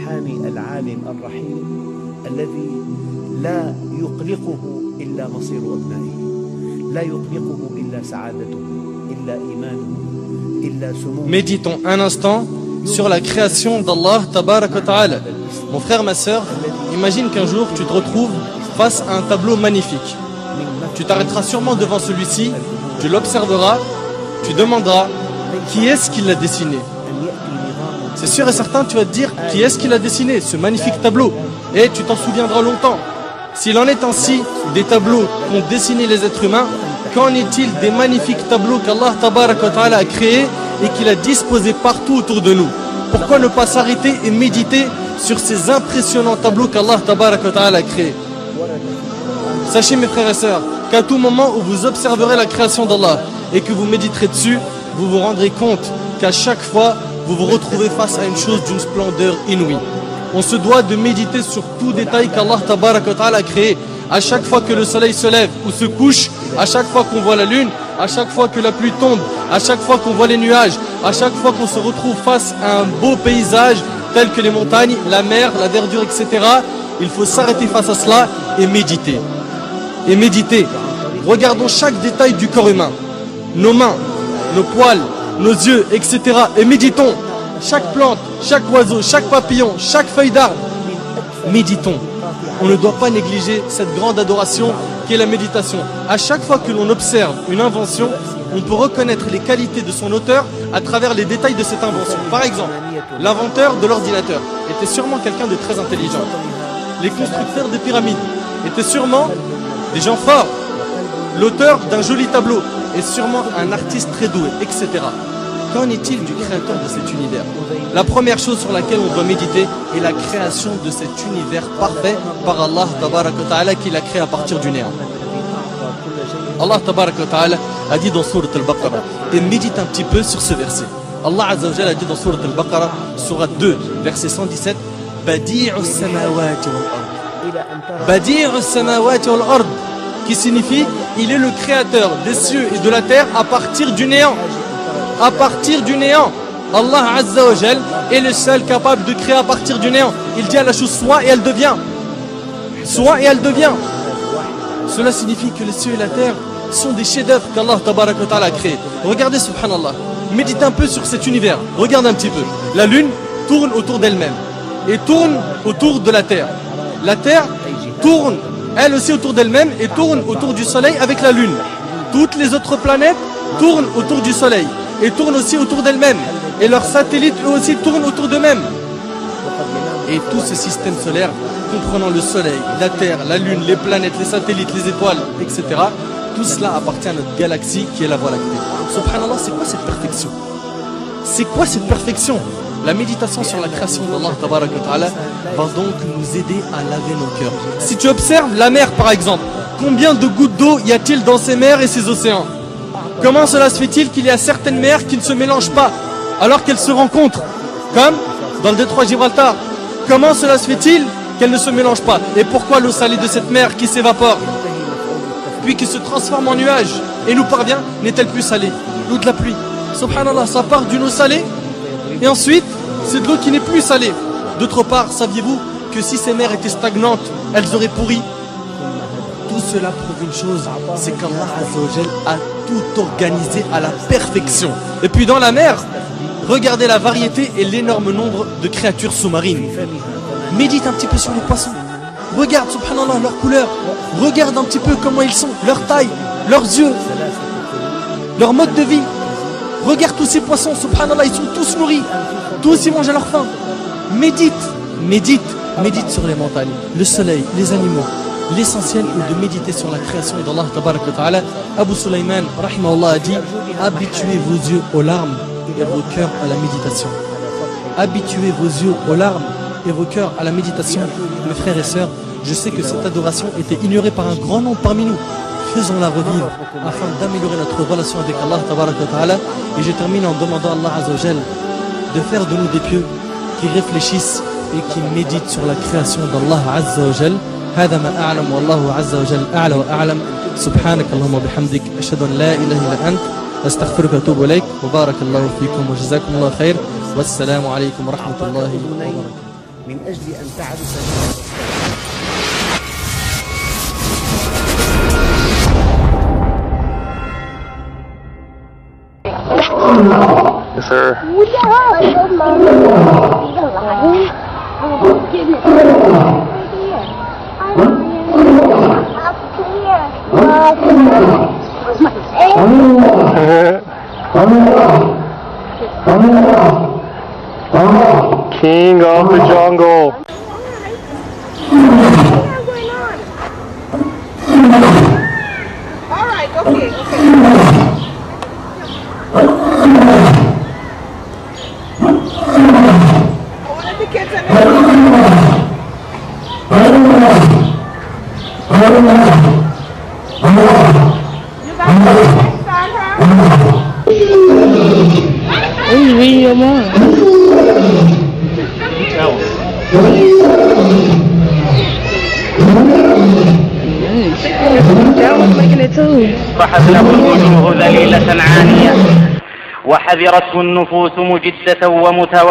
الروحاني العالم الرحيم الذي لا يقلقه إلا مصير أبنائه، لا يقلقه إلا سعادته، إلا إيمانه، إلا سموه. Méditons un instant sur la création d'Allah Tabarak wa Ta'ala. Mon frère, ma sœur, imagine qu'un jour tu te retrouves face à un tableau magnifique. Tu t'arrêteras sûrement devant celui-ci, tu l'observeras, tu demanderas qui est-ce qui l'a dessiné. C'est sûr et certain, tu vas te dire qui est-ce qui l'a dessiné, ce magnifique tableau. Et tu t'en souviendras longtemps. S'il en est ainsi des tableaux qu'ont dessiné les êtres humains, qu'en est-il des magnifiques tableaux qu'Allah Tabarak wa Ta'ala a créés et qu'il a disposés partout autour de nous? Pourquoi ne pas s'arrêter et méditer sur ces impressionnants tableaux qu'Allah Tabarak wa Ta'ala a créés? Sachez mes frères et sœurs qu'à tout moment où vous observerez la création d'Allah et que vous méditerez dessus, vous vous rendrez compte qu'à chaque fois vous vous retrouvez face à une chose d'une splendeur inouïe. On se doit de méditer sur tout détail qu'Allah Tabarak wa Ta'ala a créé. À chaque fois que le soleil se lève ou se couche, à chaque fois qu'on voit la lune, à chaque fois que la pluie tombe, à chaque fois qu'on voit les nuages, à chaque fois qu'on se retrouve face à un beau paysage tel que les montagnes, la mer, la verdure, etc. Il faut s'arrêter face à cela et méditer. Et méditer. Regardons chaque détail du corps humain. Nos mains, nos poils, nos yeux, etc. Et méditons. Chaque plante, chaque oiseau, chaque papillon, chaque feuille d'arbre. Méditons. On ne doit pas négliger cette grande adoration qui est la méditation. À chaque fois que l'on observe une invention, on peut reconnaître les qualités de son auteur à travers les détails de cette invention. Par exemple, l'inventeur de l'ordinateur était sûrement quelqu'un de très intelligent. Les constructeurs des pyramides étaient sûrement des gens forts. L'auteur d'un joli tableau est sûrement un artiste très doué, etc. Qu'en est-il du créateur de cet univers? La première chose sur laquelle on doit méditer est la création de cet univers parfait par Allah Tabarak wa Ta'ala qu'il a créé à partir du néant. Allah Tabarak wa Ta'ala a dit dans Sourate Al-Baqarah, et médite un petit peu sur ce verset. Allah Azza wa Jalla a dit dans Sourate Al-Baqarah, Sourate 2, verset 117, Badi'u samawati wal-ard. Badi'u samawati wal-ard, qui signifie il est le créateur des cieux et de la terre à partir du néant. À partir du néant. Allah Azza wa Jal est le seul capable de créer à partir du néant. Il dit à la chose soit et elle devient. Soit et elle devient. Cela signifie que les cieux et la terre sont des chefs-d'œuvre qu'Allah Tabarak wa Ta'ala a créés. Regardez subhanallah. Méditez un peu sur cet univers. Regarde un petit peu. La lune tourne autour d'elle-même et tourne autour de la terre. La terre tourne elle aussi autour d'elle-même et tourne autour du soleil avec la lune. Toutes les autres planètes tournent autour du soleil et tournent aussi autour d'elles-mêmes. Et leurs satellites eux aussi tournent autour d'eux-mêmes. Et tout ce système solaire, comprenant le soleil, la terre, la lune, les planètes, les satellites, les étoiles, etc. Tout cela appartient à notre galaxie qui est la Voie lactée. Subhanallah, c'est quoi cette perfection? C'est quoi cette perfection? La méditation sur la création d'Allah Tabarak wa Ta'ala va donc nous aider à laver nos cœurs. Si tu observes la mer par exemple, combien de gouttes d'eau y a-t-il dans ces mers et ces océans? Comment cela se fait-il qu'il y a certaines mers qui ne se mélangent pas alors qu'elles se rencontrent? Comme dans le détroit de Gibraltar. Comment cela se fait-il qu'elles ne se mélangent pas? Et pourquoi l'eau salée de cette mer qui s'évapore puis qui se transforme en nuage et nous parvient n'est-elle plus salée? L'eau de la pluie. Subhanallah, ça part d'une eau salée et ensuite c'est de l'eau qui n'est plus salée. D'autre part, saviez-vous que si ces mers étaient stagnantes, elles auraient pourri? Tout cela prouve une chose, c'est qu'Allah Azza wa Jal a tout organisé à la perfection. Et puis dans la mer, regardez la variété et l'énorme nombre de créatures sous-marines. Médite un petit peu sur les poissons. Regarde, subhanallah, leur couleur. Regarde un petit peu comment ils sont, leur taille, leurs yeux, leur mode de vie. Regarde tous ces poissons, subhanallah, ils sont tous nourris. Tous ils mangent à leur faim. Médite, médite, médite sur les montagnes, le soleil, les animaux. L'essentiel est de méditer sur la création d'Allah Tabarak wa Ta'ala. Abu Sulaiman, rahimahullah, a dit, habituez vos yeux aux larmes et vos cœurs à la méditation. Habituez vos yeux aux larmes et vos cœurs à la méditation. Mes frères et sœurs, je sais que cette adoration était ignorée par un grand nombre parmi nous. Faisons-la revivre afin d'améliorer notre relation avec Allah Tabarak wa Ta'ala. Et je termine en demandant à Allah Azza wa Jal de faire de nous des pieux qui réfléchissent et qui méditent sur la création d'Allah Azza wa Jal. هذا ما أعلم والله عز وجل أعلى وأعلم سبحانك اللهم وبحمدك أشهد أن لا إله إلا أنت أستغفرك وأتوب إليك وبارك الله فيكم وجزاكم الله خير والسلام عليكم ورحمة الله وبركاته. من أجل أن تعرف نفسك. Yes, sir. King of the jungle. All right, okay. One of the kids are you got next time, صحت له الوجوه ذليلة عانية وحذرته النفوس مجدة ومتوالية.